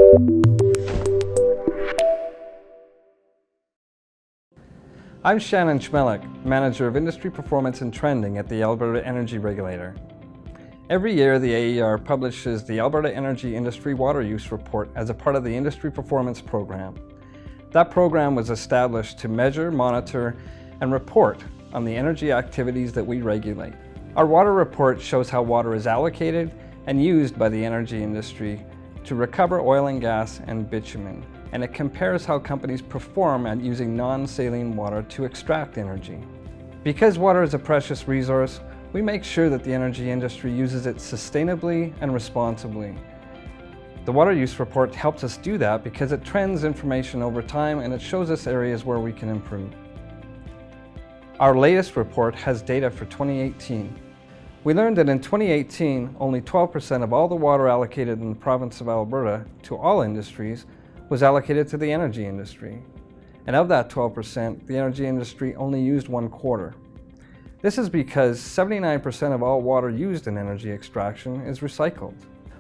I'm Shannon Schmelik, Manager of Industry Performance and Trending at the Alberta Energy Regulator. Every year, the AER publishes the Alberta Energy Industry Water Use Report as a part of the Industry Performance Program. That program was established to measure, monitor, and report on the energy activities that we regulate. Our water report shows how water is allocated and used by the energy industry to recover oil and gas and bitumen, and it compares how companies perform at using non-saline water to extract energy. Because water is a precious resource, we make sure that the energy industry uses it sustainably and responsibly. The Water Use Report helps us do that because it trends information over time and it shows us areas where we can improve. Our latest report has data for 2018. We learned that in 2018, only 12% of all the water allocated in the province of Alberta to all industries was allocated to the energy industry. And of that 12%, the energy industry only used 1/4. This is because 79% of all water used in energy extraction is recycled.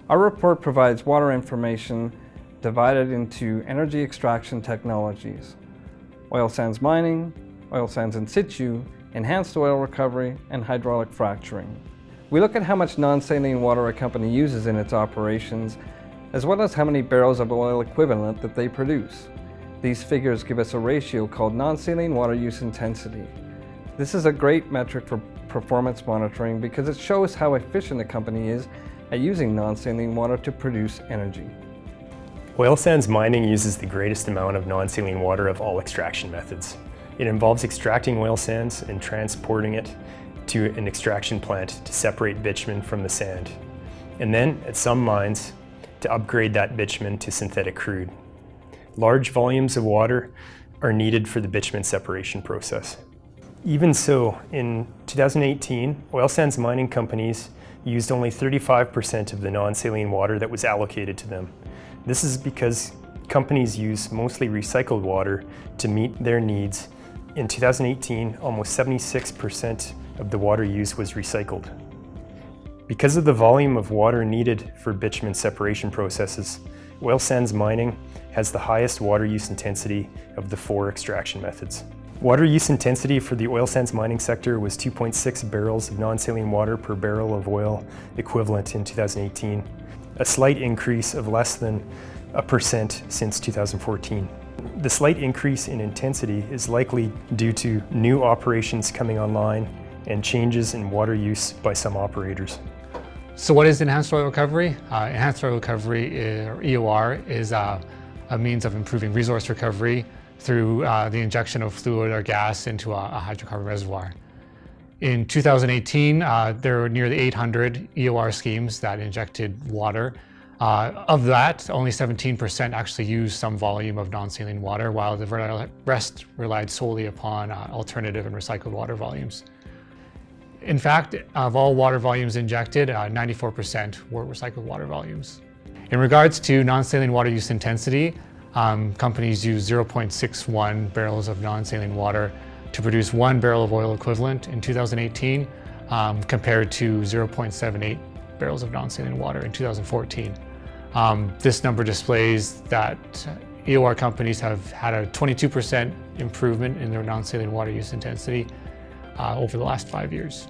Our report provides water information divided into energy extraction technologies: oil sands mining, oil sands in situ, enhanced oil recovery, and hydraulic fracturing. We look at how much non-saline water a company uses in its operations, as well as how many barrels of oil equivalent that they produce. These figures give us a ratio called non-saline water use intensity. This is a great metric for performance monitoring because it shows how efficient a company is at using non-saline water to produce energy. Oil sands mining uses the greatest amount of non-saline water of all extraction methods. It involves extracting oil sands and transporting it to an extraction plant to separate bitumen from the sand, and then, at some mines, to upgrade that bitumen to synthetic crude. Large volumes of water are needed for the bitumen separation process. Even so, in 2018, oil sands mining companies used only 35% of the non-saline water that was allocated to them. This is because companies use mostly recycled water to meet their needs. In 2018, almost 76% of the water used was recycled. Because of the volume of water needed for bitumen separation processes, oil sands mining has the highest water use intensity of the 4 extraction methods. Water use intensity for the oil sands mining sector was 2.6 barrels of non-saline water per barrel of oil equivalent in 2018, a slight increase of less than 1% since 2014. The slight increase in intensity is likely due to new operations coming online and changes in water use by some operators. So what is enhanced oil recovery? Enhanced oil recovery, or EOR, is a means of improving resource recovery through the injection of fluid or gas into a hydrocarbon reservoir. In 2018, there were nearly 800 EOR schemes that injected water. Of that, only 17% actually used some volume of non-saline water, while the rest relied solely upon alternative and recycled water volumes. In fact, of all water volumes injected, 94% were recycled water volumes. In regards to non-saline water use intensity, companies use 0.61 barrels of non-saline water to produce 1 barrel of oil equivalent in 2018, compared to 0.78 barrels of non-saline water in 2014. This number displays that EOR companies have had a 22% improvement in their non-saline water use intensity over the last 5 years.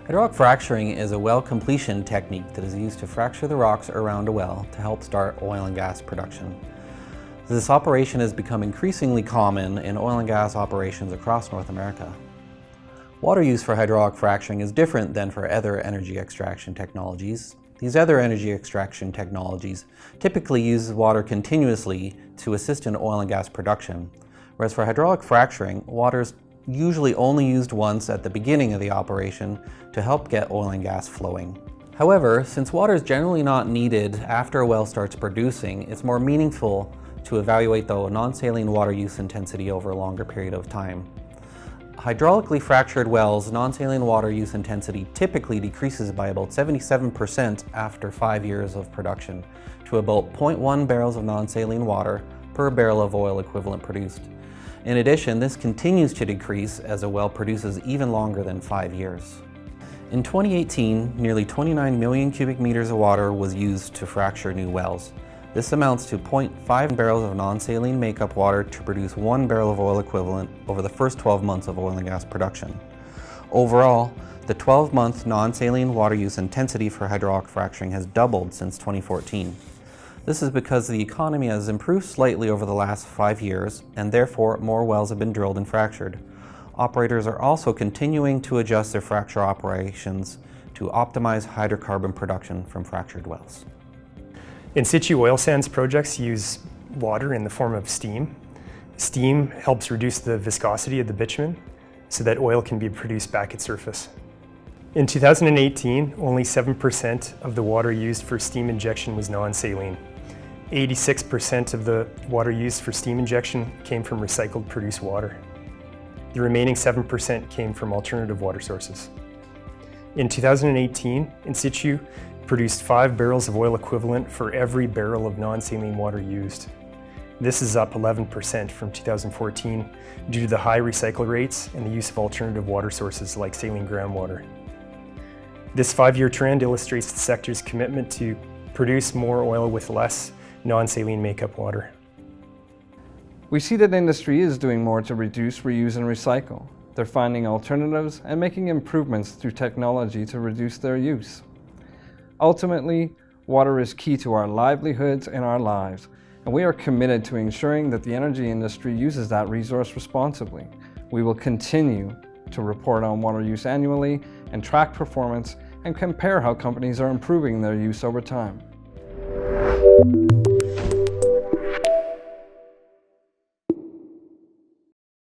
Hydraulic fracturing is a well completion technique that is used to fracture the rocks around a well to help start oil and gas production. This operation has become increasingly common in oil and gas operations across North America. Water use for hydraulic fracturing is different than for other energy extraction technologies. These other energy extraction technologies typically use water continuously to assist in oil and gas production, whereas for hydraulic fracturing, water is usually only used once at the beginning of the operation to help get oil and gas flowing. However, since water is generally not needed after a well starts producing, it's more meaningful to evaluate the non-saline water use intensity over a longer period of time. Hydraulically fractured wells' non-saline water use intensity typically decreases by about 77% after 5 years of production to about 0.1 barrels of non-saline water per barrel of oil equivalent produced. In addition, this continues to decrease as a well produces even longer than 5 years. In 2018, nearly 29 million cubic meters of water was used to fracture new wells. This amounts to 0.5 barrels of non-saline makeup water to produce 1 barrel of oil equivalent over the first 12 months of oil and gas production. Overall, the 12-month non-saline water use intensity for hydraulic fracturing has doubled since 2014. This is because the economy has improved slightly over the last 5 years, and therefore more wells have been drilled and fractured. Operators are also continuing to adjust their fracture operations to optimize hydrocarbon production from fractured wells. In-situ oil sands projects use water in the form of steam. Steam helps reduce the viscosity of the bitumen so that oil can be produced back at surface. In 2018, only 7% of the water used for steam injection was non-saline. 86% of the water used for steam injection came from recycled produced water. The remaining 7% came from alternative water sources. In 2018, In-situ produced 5 barrels of oil equivalent for every barrel of non-saline water used. This is up 11% from 2014 due to the high recycle rates and the use of alternative water sources like saline groundwater. This 5-year trend illustrates the sector's commitment to produce more oil with less non-saline makeup water. We see that industry is doing more to reduce, reuse, and recycle. They're finding alternatives and making improvements through technology to reduce their use. Ultimately, water is key to our livelihoods and our lives, and we are committed to ensuring that the energy industry uses that resource responsibly. We will continue to report on water use annually and track performance and compare how companies are improving their use over time.